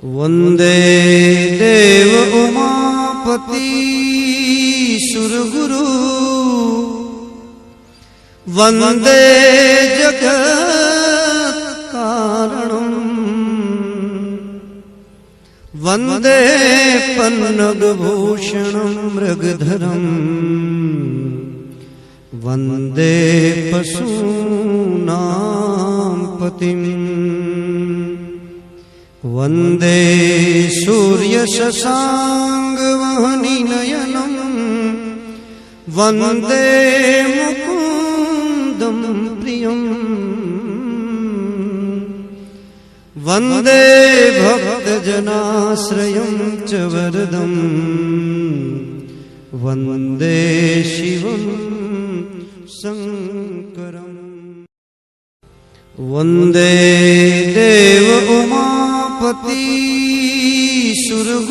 वंदे देव उमापति सुरगुरु वंदे जगत कारणम वंदे पन्नग भूषणम मृगधरम वंदे पशूनां पतिम वंदे सूर्य शशांक वहनी नयनम वंदे मुकुंदम प्रियम वंदे भक्तजनाश्रयं च वरदम वंदे शिवं शंकरम वंदे देव उमापति सुरगुरु